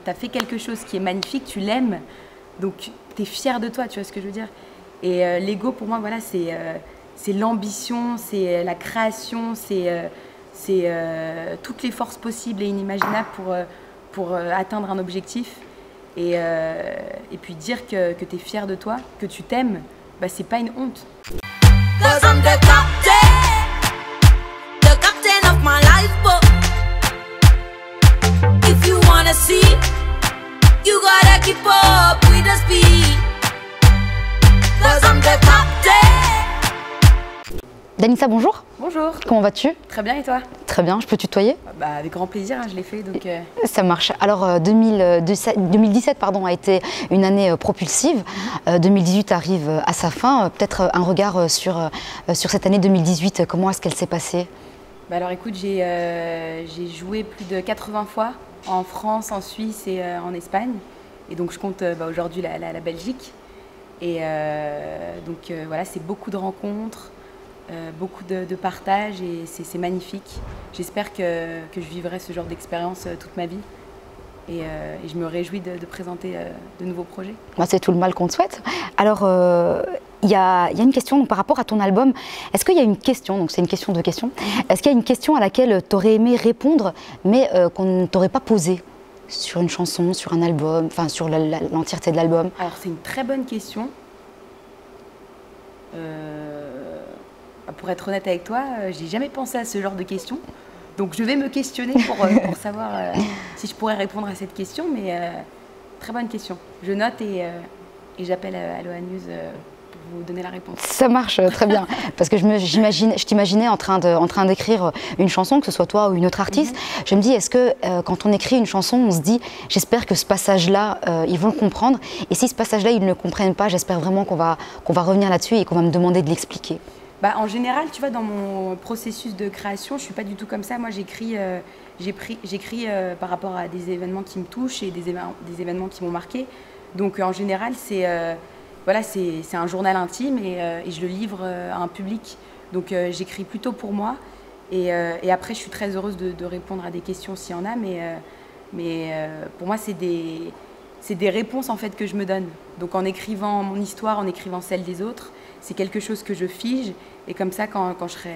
Tu as fait quelque chose qui est magnifique, tu l'aimes, donc tu es fier de toi, tu vois ce que je veux dire. Et l'ego, pour moi, voilà, c'est l'ambition, c'est la création, c'est toutes les forces possibles et inimaginables pour atteindre un objectif. Et puis dire que tu es fier de toi, que tu t'aimes, bah, c'est pas une honte. Danissa, bonjour. Bonjour. Comment vas-tu? Très bien, et toi? Très bien, je peux tutoyer? Bah, avec grand plaisir, hein, je l'ai fait. Donc Ça marche. Alors 2017 pardon, a été une année propulsive. 2018 arrive à sa fin. Peut-être un regard sur cette année 2018. Comment est-ce qu'elle s'est passée? Bah alors écoute, j'ai joué plus de 80 fois en France, en Suisse et en Espagne. Et donc je compte aujourd'hui la Belgique. Et donc voilà, c'est beaucoup de rencontres. Beaucoup de partage et c'est magnifique. J'espère que je vivrai ce genre d'expérience toute ma vie et je me réjouis de présenter de nouveaux projets. Moi, c'est tout le mal qu'on te souhaite. Alors, il y a une question donc, par rapport à ton album. Est-ce qu'il y a une question, donc c'est une question de questions, est-ce qu'il y a une question à laquelle tu aurais aimé répondre mais qu'on ne t'aurait pas posée sur une chanson, sur un album, enfin sur l'entièreté de l'album? Alors, c'est une très bonne question. Pour être honnête avec toi, j'ai jamais pensé à ce genre de questions. Donc je vais me questionner pour savoir si je pourrais répondre à cette question. Mais très bonne question. Je note et j'appelle Aloha News pour vous donner la réponse. Ça marche très bien. Parce que je t'imaginais en train d'écrire une chanson, que ce soit toi ou une autre artiste. Je me dis, est-ce que quand on écrit une chanson, on se dit, j'espère que ce passage-là, ils vont le comprendre. Et si ce passage-là, ils ne le comprennent pas, j'espère vraiment qu'on va revenir là-dessus et qu'on va me demander de l'expliquer. Bah, en général, tu vois, dans mon processus de création, je ne suis pas du tout comme ça. Moi, j'écris par rapport à des événements qui me touchent et des événements qui m'ont marqué. Donc, en général, c'est un journal intime et je le livre à un public. Donc, j'écris plutôt pour moi. Et après, je suis très heureuse de répondre à des questions s'il y en a. Mais pour moi, c'est des réponses en fait, que je me donne. Donc, en écrivant mon histoire, en écrivant celle des autres, c'est quelque chose que je fige. Et comme ça, quand je serai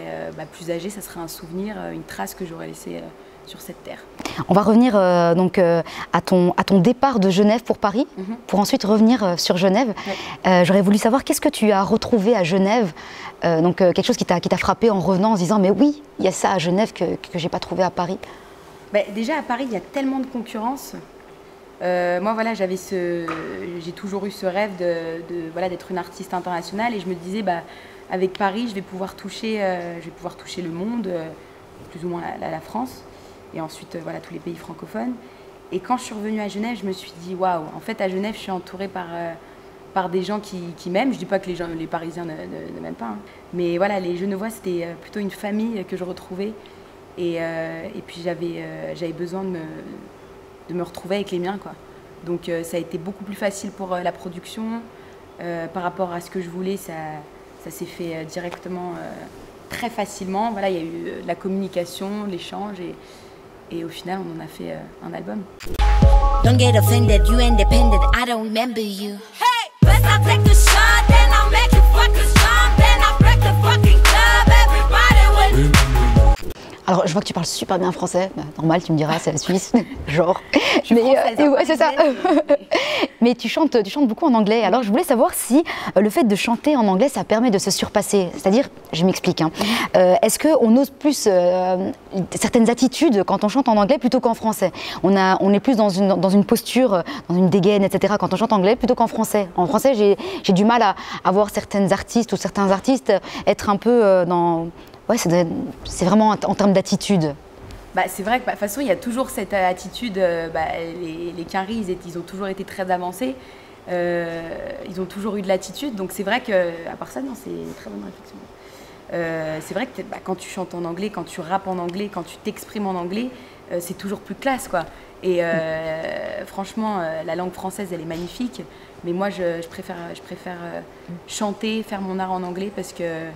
plus âgée, ça sera un souvenir, une trace que j'aurai laissée sur cette terre. On va revenir donc à ton départ de Genève pour Paris, pour ensuite revenir sur Genève. Ouais. J'aurais voulu savoir qu'est-ce que tu as retrouvé à Genève, donc quelque chose qui t'a frappé en revenant en se disant mais oui, il y a ça à Genève que j'ai pas trouvé à Paris. Déjà à Paris, il y a tellement de concurrence. Moi, voilà, j'ai toujours eu ce rêve d'être une artiste internationale et je me disais, avec Paris, je vais pouvoir toucher le monde, plus ou moins la France, et ensuite tous les pays francophones. Et quand je suis revenue à Genève, je me suis dit, waouh, en fait, à Genève, je suis entourée par des gens qui m'aiment. Je ne dis pas que les Parisiens ne m'aiment pas, hein. Mais voilà, les Genevois, c'était plutôt une famille que je retrouvais. Et puis, j'avais besoin de me retrouver avec les miens, quoi. Donc ça a été beaucoup plus facile pour la production. Par rapport à ce que je voulais, ça s'est fait directement, très facilement. Voilà, il y a eu la communication, l'échange et au final, on en a fait un album. Don't get offended, you independent, I don't remember you. Hey, first I take the shot, then I'll make you fucking strong, then I'll break the fucking club, everybody will... Alors, je vois que tu parles super bien français. Normal, tu me diras, c'est la Suisse, genre. Ouais, c'est ça. Mais tu chantes beaucoup en anglais. Alors, je voulais savoir si le fait de chanter en anglais, ça permet de se surpasser. C'est-à-dire, je m'explique. Est-ce qu'on ose plus certaines attitudes quand on chante en anglais plutôt qu'en français? On est plus dans une posture, dans une dégaine, etc. quand on chante en anglais plutôt qu'en français. En français, j'ai du mal à voir certaines artistes ou certains artistes être un peu dans... Ouais, c'est vraiment en termes d'attitude. C'est vrai que de toute façon, il y a toujours cette attitude. Les Quinri, ils ont toujours été très avancés. Ils ont toujours eu de l'attitude. Donc c'est vrai qu'à part ça, non, c'est une très bonne réflexion. C'est vrai que quand tu chantes en anglais, quand tu rappes en anglais, quand tu t'exprimes en anglais, c'est toujours plus classe, quoi. Et franchement, la langue française, elle est magnifique. Mais moi, je préfère chanter, faire mon art en anglais parce que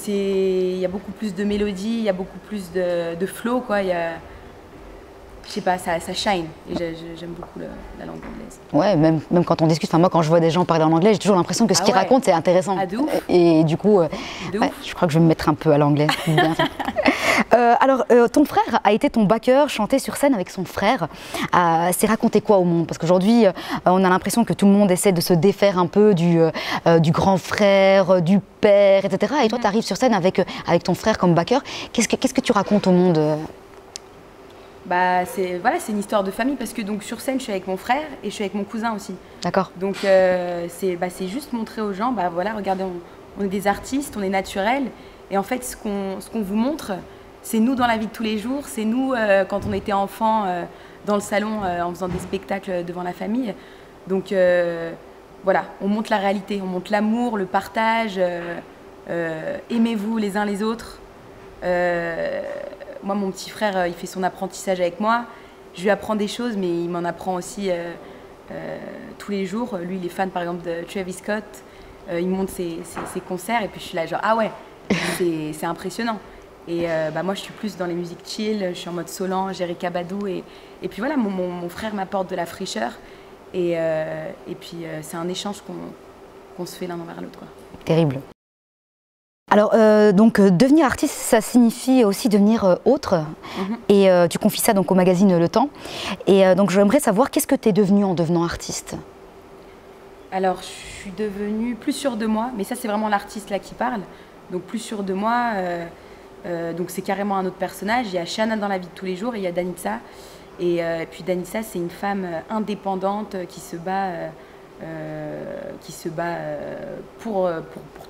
il y a beaucoup plus de mélodie, il y a beaucoup plus de flow, quoi. Je je sais pas, ça shine. Et j'aime beaucoup la langue anglaise. Ouais, même quand on discute, moi quand je vois des gens parler en anglais, j'ai toujours l'impression que ce qu'ils racontent c'est intéressant. Ah, de ouf. Et du coup, je crois que je vais me mettre un peu à l'anglais. Alors, ton frère a été ton backer, chanté sur scène avec son frère. C'est raconter quoi au monde? Parce qu'aujourd'hui, on a l'impression que tout le monde essaie de se défaire un peu du grand frère, du père, etc. Et toi, tu arrives sur scène avec ton frère comme backer. Qu'est-ce que tu racontes au monde? Bah, c'est une histoire de famille parce que donc, sur scène, je suis avec mon frère et je suis avec mon cousin aussi. D'accord. Donc, c'est juste montrer aux gens, voilà, regardez, on est des artistes, on est naturels. Et en fait, ce qu'on vous montre, c'est nous dans la vie de tous les jours, c'est nous quand on était enfant dans le salon en faisant des spectacles devant la famille. Donc voilà, on montre la réalité, on montre l'amour, le partage, aimez-vous les uns les autres. Moi, mon petit frère, il fait son apprentissage avec moi. Je lui apprends des choses, mais il m'en apprend aussi tous les jours. Lui, il est fan, par exemple, de Travis Scott. Il monte ses concerts et puis je suis là genre, ah ouais, c'est impressionnant. Et moi, je suis plus dans les musiques chill, je suis en mode Solange, Erykah Badu. Et puis voilà, mon frère m'apporte de la fraîcheur. Et puis, c'est un échange qu'on se fait l'un envers l'autre. Terrible. Alors, donc, devenir artiste, ça signifie aussi devenir autre. Et tu confies ça donc au magazine Le Temps. Et donc, j'aimerais savoir, qu'est-ce que tu es devenue en devenant artiste? Alors, je suis devenue plus sûre de moi. Mais ça, c'est vraiment l'artiste là qui parle. Donc, plus sûre de moi. Donc, c'est carrément un autre personnage. Il y a Shanna dans la vie de tous les jours et il y a Danitza. Et puis, Danitza, c'est une femme indépendante qui se bat pour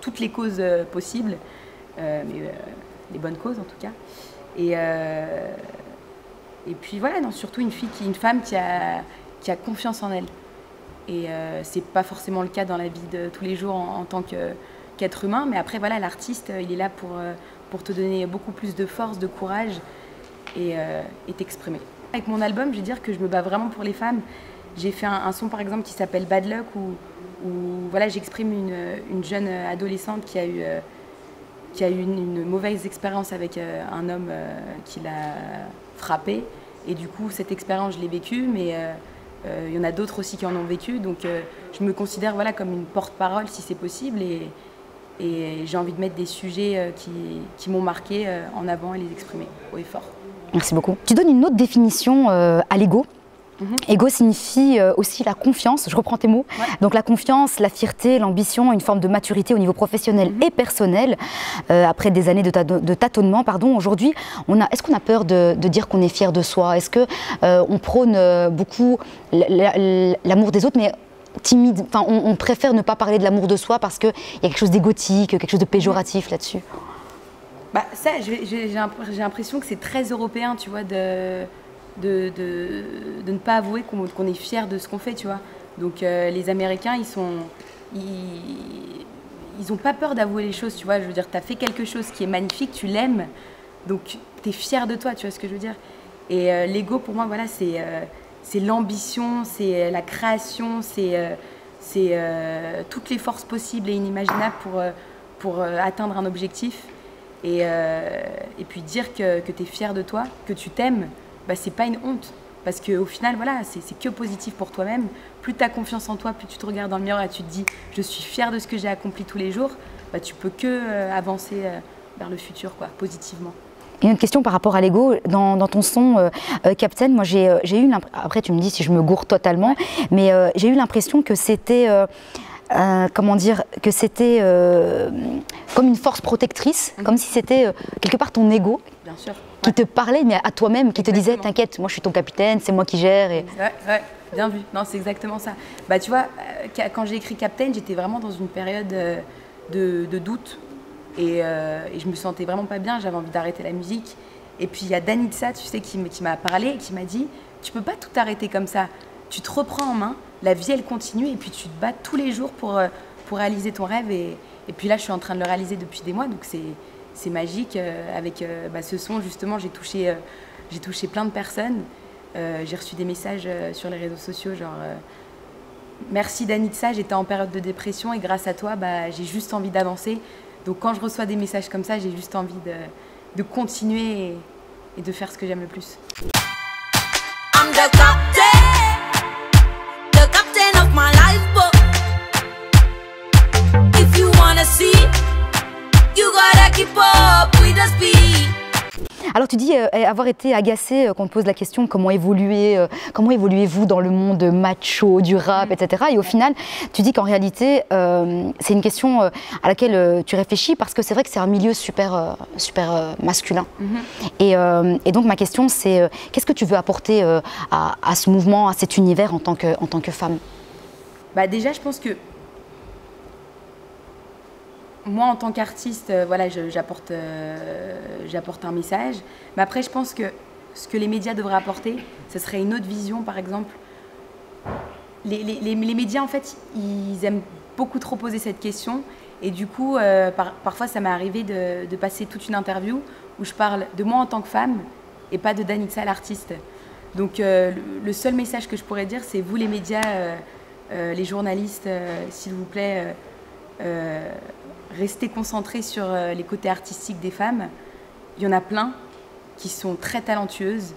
toutes les causes possibles, mais les bonnes causes en tout cas. Et puis voilà, non, surtout une femme qui a confiance en elle. Et c'est pas forcément le cas dans la vie de tous les jours en tant qu'être humain, mais après voilà, l'artiste, il est là pour te donner beaucoup plus de force, de courage et t'exprimer. Avec mon album, je vais dire que je me bats vraiment pour les femmes. J'ai fait un son par exemple qui s'appelle Bad Luck où voilà, j'exprime une jeune adolescente qui a eu une mauvaise expérience avec un homme qui l'a frappée. Et du coup, cette expérience, je l'ai vécue, mais il y en a d'autres aussi qui en ont vécu. Donc je me considère voilà, comme une porte-parole si c'est possible. Et j'ai envie de mettre des sujets qui m'ont marqué en avant et les exprimer haut et fort. Merci beaucoup. Tu donnes une autre définition à l'ego. Ego signifie aussi la confiance, je reprends tes mots. Ouais. Donc la confiance, la fierté, l'ambition, une forme de maturité au niveau professionnel et personnel. Après des années de tâtonnement, aujourd'hui, est-ce qu'on a peur de dire qu'on est fier de soi? Est-ce qu'on prône beaucoup l'amour des autres, mais timide, on préfère ne pas parler de l'amour de soi parce qu'il y a quelque chose d'égotique, quelque chose de péjoratif là-dessus? Bah, ça, j'ai l'impression que c'est très européen, tu vois, de ne pas avouer qu'on est fier de ce qu'on fait, tu vois. Donc les Américains, ils ont pas peur d'avouer les choses, tu vois. Je veux dire, tu as fait quelque chose qui est magnifique, tu l'aimes, donc tu es fier de toi, tu vois ce que je veux dire. Et l'ego, pour moi, voilà, c'est l'ambition, c'est la création, c'est toutes les forces possibles et inimaginables pour atteindre un objectif. Et puis dire que tu es fier de toi, que tu t'aimes, bah, c'est pas une honte. Parce qu'au final, voilà, c'est que positif pour toi-même. Plus tu as confiance en toi, plus tu te regardes dans le miroir et tu te dis « je suis fière de ce que j'ai accompli tous les jours », bah, tu peux que avancer vers le futur, quoi, positivement. Et une question par rapport à l'ego, dans ton son Captain, moi j'ai eu après tu me dis si je me gourre totalement, mais j'ai eu l'impression que c'était... comment dire, que c'était comme une force protectrice, comme si c'était quelque part ton ego qui te parlait, mais à toi-même, qui te disait t'inquiète, moi je suis ton capitaine, c'est moi qui gère. Et... Ouais, bien vu, non, c'est exactement ça. Bah, tu vois, quand j'ai écrit Captain, j'étais vraiment dans une période de doute et je me sentais vraiment pas bien, j'avais envie d'arrêter la musique. Et puis il y a Danitza, tu sais, qui m'a parlé et qui m'a dit tu peux pas tout arrêter comme ça, tu te reprends en main. La vie, elle continue et puis tu te bats tous les jours pour réaliser ton rêve. Et puis là, je suis en train de le réaliser depuis des mois, donc c'est magique. Avec ce son, justement, j'ai touché plein de personnes. J'ai reçu des messages sur les réseaux sociaux, genre merci Danitza, j'étais en période de dépression et grâce à toi, j'ai juste envie d'avancer. Donc quand je reçois des messages comme ça, j'ai juste envie de continuer et de faire ce que j'aime le plus. the captain of my life boat. If you wanna see, you gotta keep up with the speed. Alors tu dis avoir été agacée qu'on te pose la question comment évoluez-vous dans le monde macho, du rap, etc. Et au final, tu dis qu'en réalité, c'est une question à laquelle tu réfléchis parce que c'est vrai que c'est un milieu super masculin. Et donc ma question c'est, qu'est-ce que tu veux apporter à ce mouvement, à cet univers en tant que femme? Bah déjà, je pense que moi, en tant qu'artiste, voilà, j'apporte un message. Mais après, je pense que ce que les médias devraient apporter, ce serait une autre vision, par exemple. Les médias, en fait, ils aiment beaucoup trop poser cette question. Et du coup, parfois, ça m'est arrivé de passer toute une interview où je parle de moi en tant que femme et pas de Danitza, l'artiste. Donc, le seul message que je pourrais dire, c'est vous, les médias, les journalistes, s'il vous plaît, restez concentrés sur les côtés artistiques des femmes. Il y en a plein qui sont très talentueuses.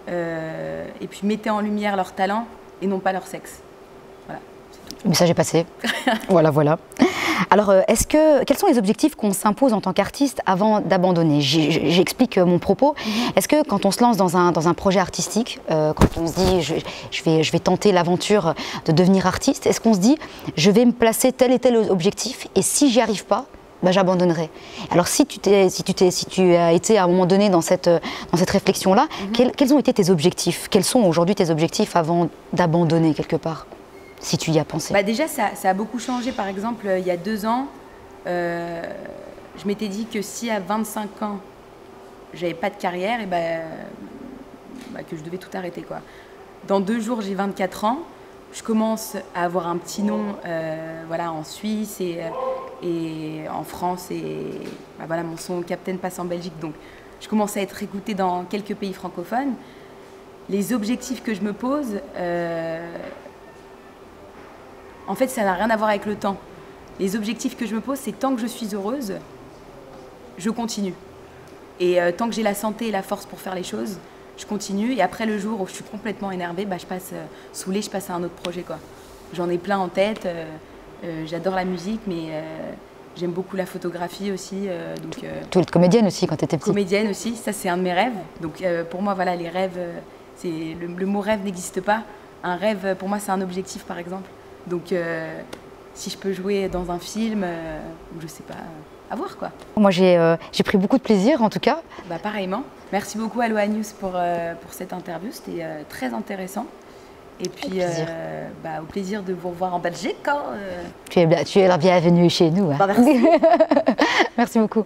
Et puis mettez en lumière leur talent et non pas leur sexe. Voilà. Le message est passé. Voilà. Alors, quels sont les objectifs qu'on s'impose en tant qu'artiste avant d'abandonner? J'explique mon propos. Est-ce que quand on se lance dans un projet artistique, quand on se dit je vais tenter l'aventure de devenir artiste, est-ce qu'on se dit je vais me placer tel et tel objectif et si j'y arrive pas, bah, j'abandonnerai? Alors si tu as été à un moment donné dans cette réflexion-là, quels ont été tes objectifs? Quels sont aujourd'hui tes objectifs avant d'abandonner quelque part? Si tu y as pensé. Bah déjà, ça a beaucoup changé. Par exemple, il y a 2 ans, je m'étais dit que si à 25 ans, j'avais pas de carrière, et que je devais tout arrêter, quoi. Dans 2 jours, j'ai 24 ans. Je commence à avoir un petit nom voilà, en Suisse et en France. Et voilà, mon son Captain passe en Belgique. Donc, je commence à être écoutée dans quelques pays francophones. Les objectifs que je me pose... en fait, ça n'a rien à voir avec le temps. Les objectifs que je me pose, c'est tant que je suis heureuse, je continue. Et tant que j'ai la santé et la force pour faire les choses, je continue. Et après, le jour où je suis complètement énervée, bah, je passe saoulée, je passe à un autre projet, quoi. J'en ai plein en tête. J'adore la musique, mais j'aime beaucoup la photographie aussi. Tu es comédienne aussi quand tu étais petite. Comédienne aussi, ça c'est un de mes rêves. Donc pour moi, voilà, les rêves, le mot rêve n'existe pas. Un rêve, pour moi, c'est un objectif, par exemple. Donc, si je peux jouer dans un film, ou je sais pas, à voir, quoi. Moi, j'ai pris beaucoup de plaisir, en tout cas. Bah, pareillement. Merci beaucoup, Aloha News, pour cette interview. C'était très intéressant. Et puis, au plaisir de vous revoir en Belgique. Hein, tu es la bienvenue chez nous. Hein. Bah, merci. Merci beaucoup.